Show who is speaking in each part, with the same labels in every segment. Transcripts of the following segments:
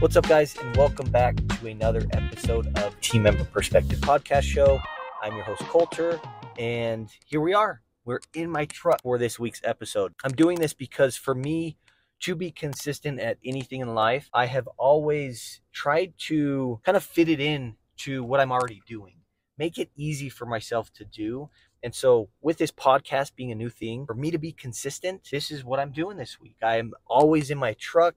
Speaker 1: What's up, guys, and welcome back to another episode of Team Member Perspective Podcast Show. I'm your host, Colter, and here we are. We're in my truck for this week's episode. I'm doing this because for me to be consistent at anything in life, I have always tried to kind of fit it in to what I'm already doing, make it easy for myself to do. And so with this podcast being a new thing, for me to be consistent, this is what I'm doing this week. I'm always in my truck.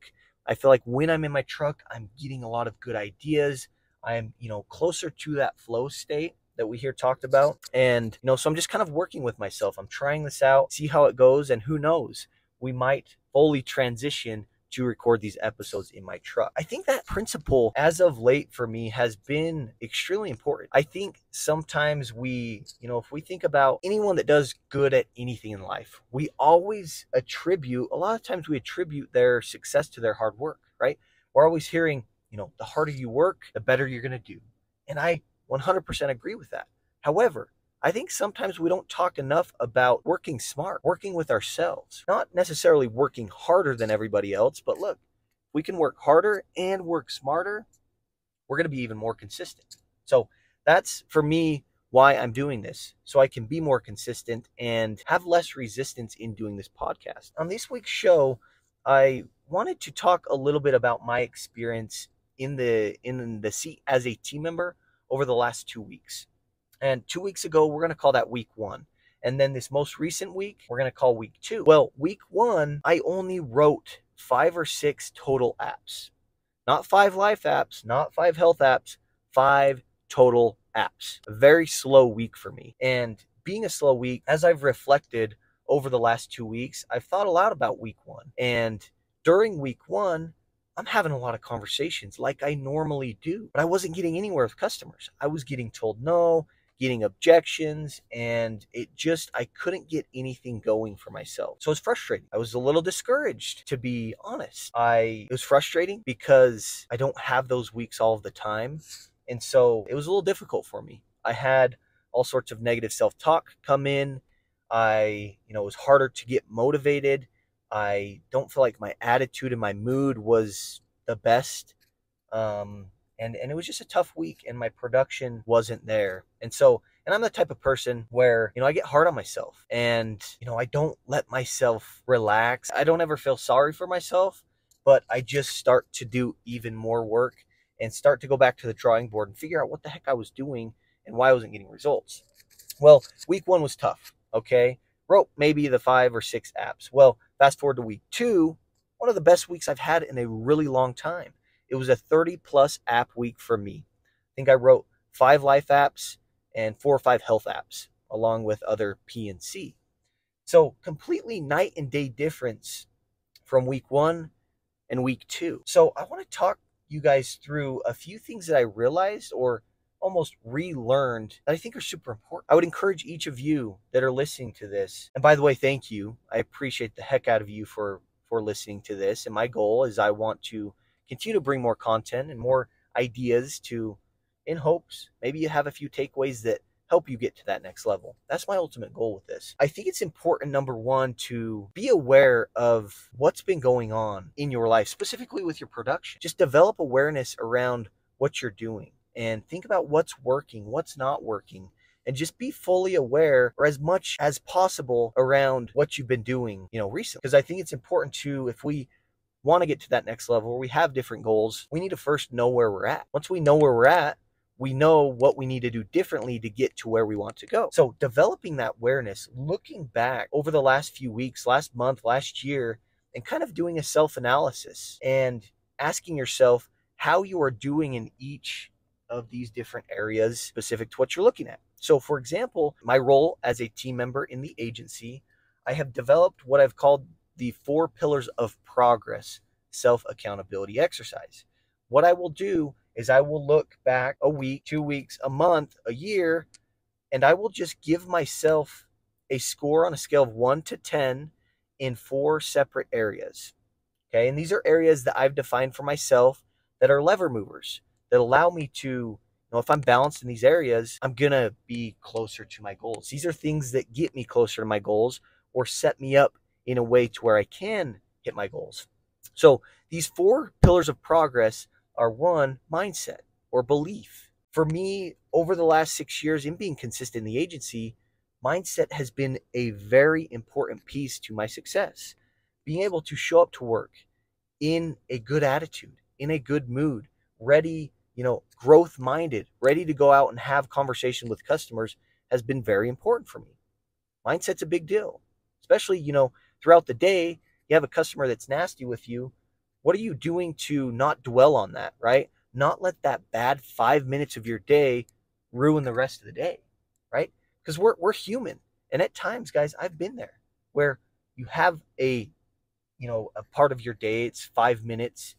Speaker 1: I feel like when I'm in my truck, I'm getting a lot of good ideas. I'm, closer to that flow state that we hear talked about. And, so I'm just kind of working with myself. I'm trying this out, see how it goes. And who knows, we might fully transition to record these episodes in my truck. I think that principle as of late for me has been extremely important. I think sometimes if we think about anyone that does good at anything in life, we always attribute their success to their hard work, right? We're always hearing, the harder you work, the better you're going to do. And I 100% agree with that. However, I think sometimes we don't talk enough about working smart, working with ourselves, not necessarily working harder than everybody else, but look, if we can work harder and work smarter, we're going to be even more consistent. So that's for me why I'm doing this, so I can be more consistent and have less resistance in doing this podcast. On this week's show, I wanted to talk a little bit about my experience in the seat as a team member over the last 2 weeks. And 2 weeks ago, we're going to call that week 1. And then this most recent week, we're going to call week 2. Well, week 1, I only wrote 5 or 6 total apps. Not 5 life apps, not 5 health apps, 5 total apps. A very slow week for me. And being a slow week, as I've reflected over the last 2 weeks, I've thought a lot about week 1. And during week 1, I'm having a lot of conversations like I normally do. But I wasn't getting anywhere with customers. I was getting told no, getting objections, and I couldn't get anything going for myself. So it was frustrating. I was a little discouraged, to be honest. It was frustrating because I don't have those weeks all of the time. And so it was a little difficult for me. I had all sorts of negative self-talk come in. It was harder to get motivated. I don't feel like my attitude and my mood was the best. And it was just a tough week, and my production wasn't there. And I'm the type of person where, I get hard on myself, and, I don't let myself relax. I don't ever feel sorry for myself, but I just start to do even more work and start to go back to the drawing board and figure out what the heck I was doing and why I wasn't getting results. Well, week 1 was tough. Okay. Wrote maybe the 5 or 6 apps. Well, fast forward to week 2, one of the best weeks I've had in a really long time. It was a 30-plus app week for me. I think I wrote 5 life apps and 4 or 5 health apps, along with other P and C. So completely night and day difference from week 1 and week 2. So I want to talk you guys through a few things that I realized or almost relearned that I think are super important. I would encourage each of you that are listening to this. And by the way, thank you. I appreciate the heck out of you for listening to this. And my goal is I want to continue to bring more content and more ideas in hopes maybe you have a few takeaways that help you get to that next level. That's my ultimate goal with this. I think it's important, number 1, to be aware of what's been going on in your life, specifically with your production. Just develop awareness around what you're doing and think about what's working, what's not working, and just be fully aware, or as much as possible, around what you've been doing, recently. Because I think it's important to, if we want to get to that next level where we have different goals, we need to first know where we're at. Once we know where we're at, we know what we need to do differently to get to where we want to go. So developing that awareness, looking back over the last few weeks, last month, last year, and kind of doing a self-analysis and asking yourself how you are doing in each of these different areas specific to what you're looking at. So for example, my role as a team member in the agency, I have developed what I've called the 4 pillars of progress self-accountability exercise. What I will do is I will look back a week, 2 weeks, a month, a year, and I will just give myself a score on a scale of 1 to 10 in 4 separate areas. Okay. And these are areas that I've defined for myself that are lever movers that allow me to, if I'm balanced in these areas, I'm going to be closer to my goals. These are things that get me closer to my goals or set me up in a way to where I can hit my goals. So these 4 pillars of progress are one, mindset or belief. For me, over the last 6 years in being consistent in the agency, mindset has been a very important piece to my success. Being able to show up to work in a good attitude, in a good mood, ready, growth minded, ready to go out and have conversation with customers has been very important for me. Mindset's a big deal, especially, throughout the day, you have a customer that's nasty with you. What are you doing to not dwell on that, right? Not let that bad 5 minutes of your day ruin the rest of the day, right? Because we're human. And at times, guys, I've been there where you have a part of your day, it's 5 minutes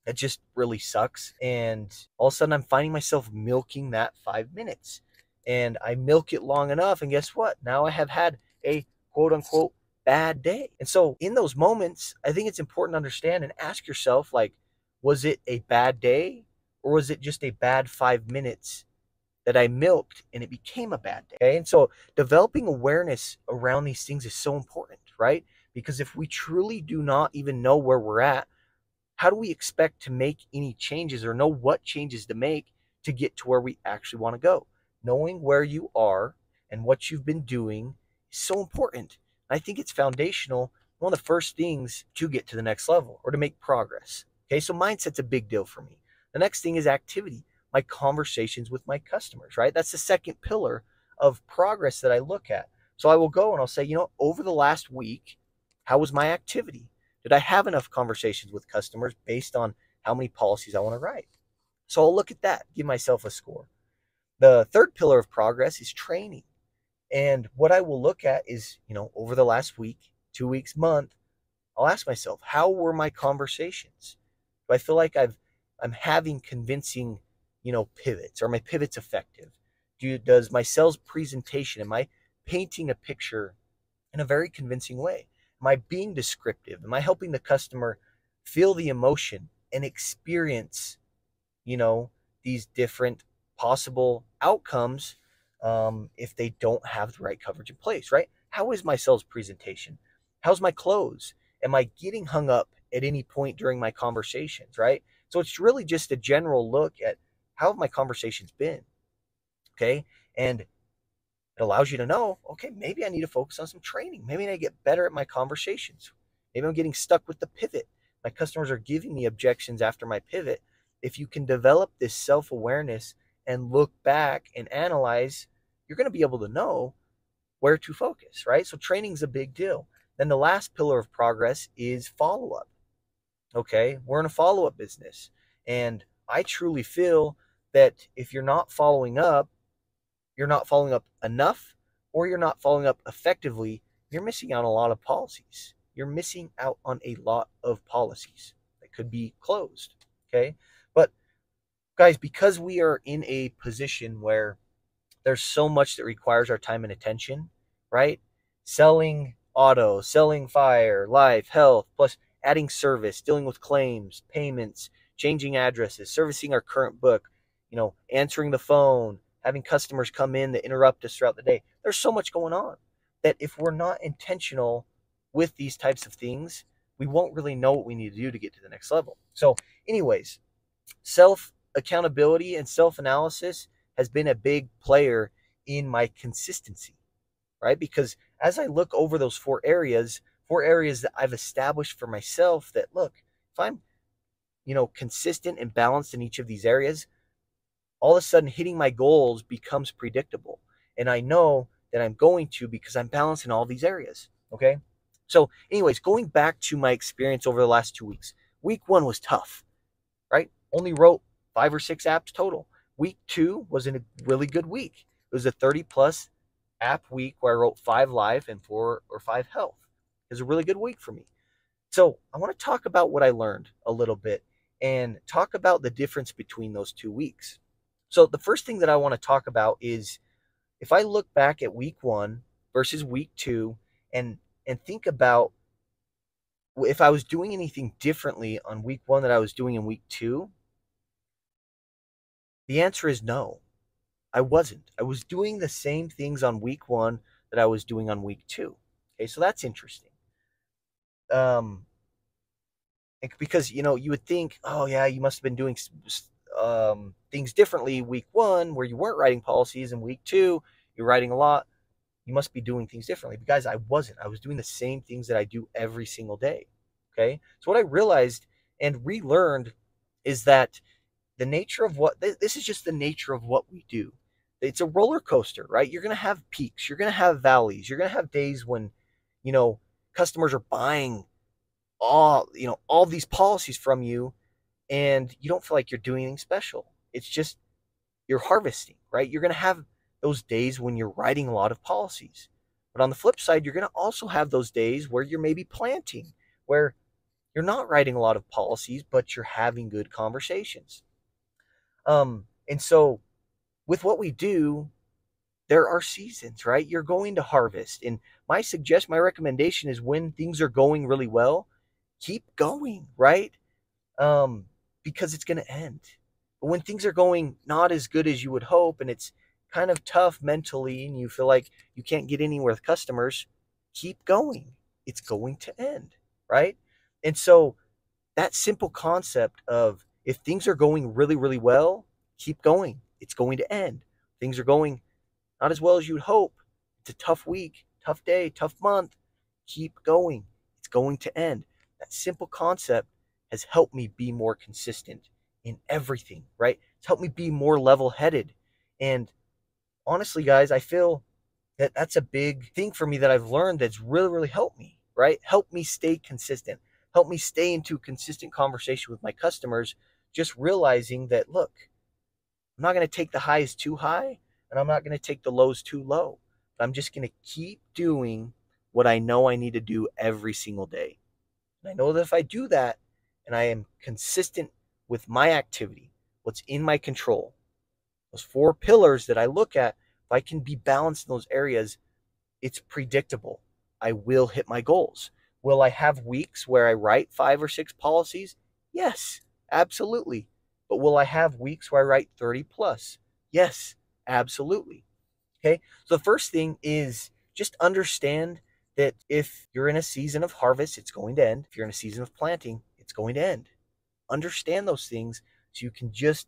Speaker 1: that just really sucks. And all of a sudden I'm finding myself milking that 5 minutes. And I milk it long enough, and guess what? Now I have had a quote unquote bad day. And so in those moments, I think it's important to understand and ask yourself, like, was it a bad day or was it just a bad 5 minutes that I milked and it became a bad day? Okay? And so developing awareness around these things is so important, right? Because if we truly do not even know where we're at, how do we expect to make any changes or know what changes to make to get to where we actually want to go? Knowing where you are and what you've been doing is so important. I think it's foundational, one of the first things to get to the next level or to make progress. Okay, so mindset's a big deal for me. The next thing is activity, my conversations with my customers, right? That's the second pillar of progress that I look at. So I will go and I'll say, over the last week, how was my activity? Did I have enough conversations with customers based on how many policies I want to write? So I'll look at that, give myself a score. The third pillar of progress is training. And what I will look at is, over the last week, 2 weeks, month, I'll ask myself, how were my conversations? Do I feel like I'm having convincing, pivots? Are my pivots effective? Does my sales presentation, am I painting a picture in a very convincing way? Am I being descriptive? Am I helping the customer feel the emotion and experience, these different possible outcomes if they don't have the right coverage in place, right? How is my sales presentation? How's my close? Am I getting hung up at any point during my conversations, right? So it's really just a general look at how have my conversations been, okay? And it allows you to know, okay, maybe I need to focus on some training. Maybe I need to get better at my conversations. Maybe I'm getting stuck with the pivot. My customers are giving me objections after my pivot. If you can develop this self-awareness and look back and analyze, you're going to be able to know where to focus, right? So training is a big deal. Then the last pillar of progress is follow-up. Okay, we're in a follow-up business. And I truly feel that if you're not following up enough, or you're not following up effectively, you're missing out on a lot of policies. You're missing out on a lot of policies that could be closed. Okay. But guys, because we are in a position where there's so much that requires our time and attention, right? Selling auto, selling fire, life, health, plus adding service, dealing with claims, payments, changing addresses, servicing our current book, answering the phone, having customers come in that interrupt us throughout the day. There's so much going on that if we're not intentional with these types of things, we won't really know what we need to do to get to the next level. So anyways, self accountability and self analysis has been a big player in my consistency, right? Because as I look over those four areas that I've established for myself, that look, if I'm, consistent and balanced in each of these areas, all of a sudden hitting my goals becomes predictable. And I know that I'm going to, because I'm balanced in all these areas. Okay. So anyways, going back to my experience over the last 2 weeks, week 1 was tough, right? Only wrote 5 or 6 apps total. Week 2 was a really good week. It was a 30+ app week where I wrote 5 live and 4 or 5 health. It was a really good week for me. So I want to talk about what I learned a little bit and talk about the difference between those 2 weeks. So the first thing that I want to talk about is if I look back at week 1 versus week 2 and think about if I was doing anything differently on week 1 that I was doing in week 2, the answer is no. I wasn't. I was doing the same things on week 1 that I was doing on week 2. Okay, so that's interesting. And Because, you would think, oh yeah, you must have been doing things differently week 1 where you weren't writing policies, and week 2 you're writing a lot. You must be doing things differently. But guys, I wasn't. I was doing the same things that I do every single day. Okay. So what I realized and relearned is that the nature of what this is just the nature of what we do. It's a roller coaster, right? You're going to have peaks. You're going to have valleys. You're going to have days when, customers are buying all these policies from you, and you don't feel like you're doing anything special. It's just you're harvesting, right? You're going to have those days when you're writing a lot of policies. But on the flip side, you're going to also have those days where you're maybe planting, where you're not writing a lot of policies, but you're having good conversations. And so with what we do, there are seasons, right? You're going to harvest. And my recommendation is when things are going really well, keep going, right? Because it's going to end. But when things are going not as good as you would hope, and it's kind of tough mentally, and you feel like you can't get anywhere with customers, keep going. It's going to end, right? And so that simple concept of if things are going really, really well, keep going. It's going to end. Things are going not as well as you would hope. It's a tough week, tough day, tough month. Keep going. It's going to end. That simple concept has helped me be more consistent in everything, right? It's helped me be more level-headed. And honestly, guys, I feel that that's a big thing for me that I've learned that's really, really helped me, right? Help me stay consistent. Help me stay into consistent conversation with my customers, just realizing that, look, I'm not going to take the highs too high, and I'm not going to take the lows too low. But I'm just going to keep doing what I know I need to do every single day. And I know that if I do that, and I am consistent with my activity, what's in my control, those 4 pillars that I look at, if I can be balanced in those areas, it's predictable. I will hit my goals. Will I have weeks where I write 5 or 6 policies? Yes, absolutely. But will I have weeks where I write 30 plus? Yes, absolutely. Okay. So the first thing is just understand that if you're in a season of harvest, it's going to end. If you're in a season of planting, it's going to end. Understand those things so you can just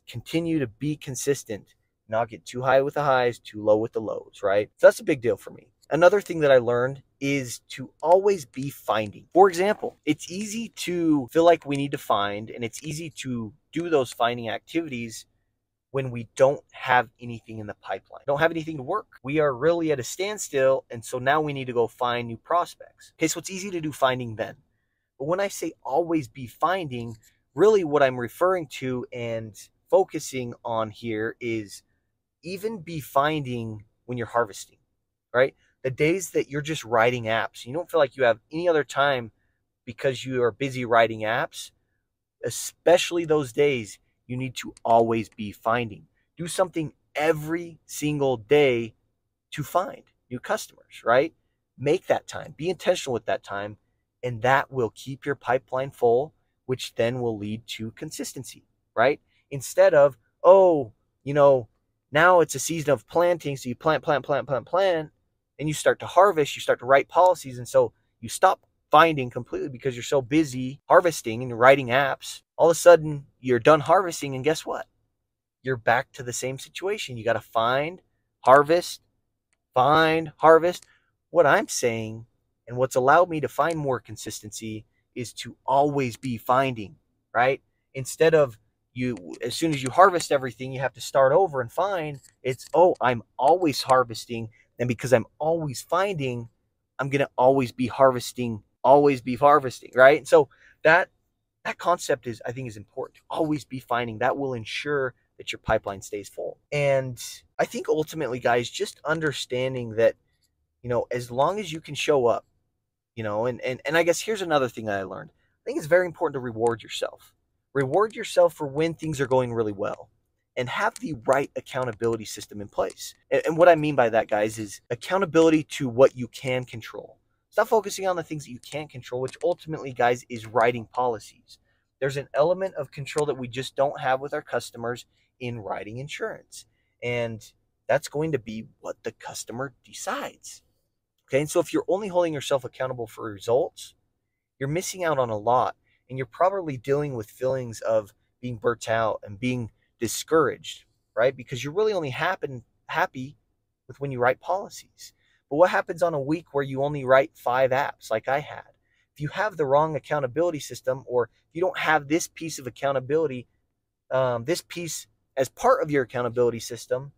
Speaker 1: continue to be consistent, not get too high with the highs, too low with the lows, right? So that's a big deal for me. Another thing that I learned is to always be finding. For example, it's easy to feel like we need to find, and it's easy to do those finding activities when we don't have anything in the pipeline, don't have anything to work. We are really at a standstill, and so now we need to go find new prospects. Okay, so it's easy to do finding then. But when I say always be finding, really what I'm referring to and focusing on here is even be finding when you're harvesting, right? The days that you're just writing apps, you don't feel like you have any other time because you are busy writing apps, especially those days, you need to always be finding. Do something every single day to find new customers, right? Make that time. Be intentional with that time, and that will keep your pipeline full, which then will lead to consistency, right? Instead of, oh, now it's a season of planting, so you plant, and you start to harvest, you start to write policies, and so you stop finding completely because you're so busy harvesting and writing apps. All of a sudden, you're done harvesting, and guess what? You're back to the same situation. You got to find, harvest. What I'm saying, and what's allowed me to find more consistency, is to always be finding, right? Instead of as soon as you harvest everything, you have to start over and find. It's, oh, I'm always harvesting, and because I'm always finding, I'm going to always be harvesting, right? And so that concept I think is important. To always be finding. That will ensure that your pipeline stays full. And I think ultimately, guys, just understanding that, as long as you can show up, and I guess here's another thing that I learned. I think it's very important to reward yourself. Reward yourself for when things are going really well, and have the right accountability system in place. And what I mean by that, guys, is accountability to what you can control. Stop focusing on the things that you can't control, which ultimately, guys, is writing policies. There's an element of control that we just don't have with our customers in writing insurance. And that's going to be what the customer decides. Okay, and so if you're only holding yourself accountable for results, you're missing out on a lot. and you're probably dealing with feelings of being burnt out and being discouraged, right? Because you're really only happy with when you write policies. But what happens on a week where you only write 5 apps like I had? If you have the wrong accountability system, or if you don't have this piece of accountability, this piece as part of your accountability system,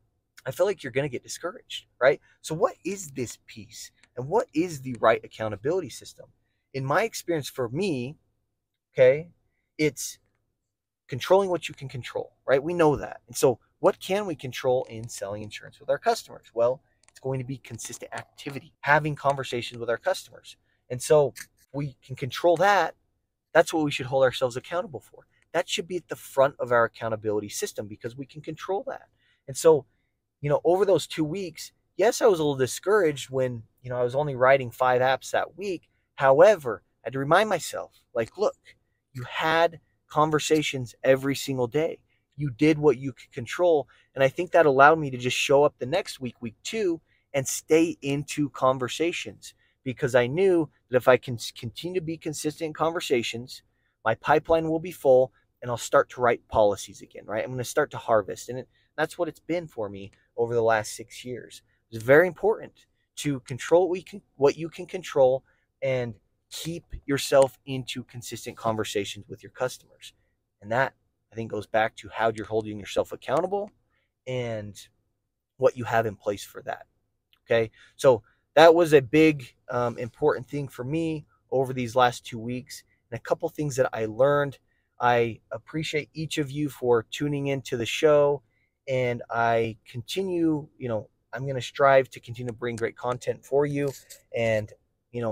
Speaker 1: I feel like you're going to get discouraged, right? So what is this piece, and what is the right accountability system? In my experience, for me, okay, it's controlling what you can control, right? We know that. And so what can we control in selling insurance with our customers? Well, it's going to be consistent activity, having conversations with our customers. And so if we can control that, that's what we should hold ourselves accountable for. That should be at the front of our accountability system, because we can control that. And so, over those 2 weeks, yes, I was a little discouraged when, I was only writing 5 apps that week. However, I had to remind myself, like, look, you had conversations every single day. You did what you could control. And I think that allowed me to just show up the next week, week 2, and stay into conversations, because I knew that if I can continue to be consistent in conversations, my pipeline will be full, and I'll start to write policies again, right? I'm going to start to harvest. And that's what it's been for me over the last 6 years. It's very important to control what you can control, and keep yourself into consistent conversations with your customers. And that, I think, goes back to how you're holding yourself accountable and what you have in place for that. Okay. So that was a big, important thing for me over these last 2 weeks. And a couple things that I learned. I appreciate each of you for tuning into the show. And I continue, I'm going to strive to continue to bring great content for you. And,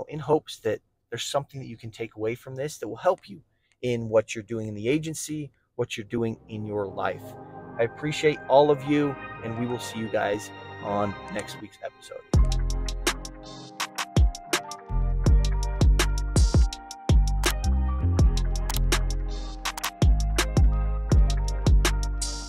Speaker 1: in hopes that there's something that you can take away from this that will help you in what you're doing in the agency, what you're doing in your life. I appreciate all of you, and we will see you guys on next week's episode.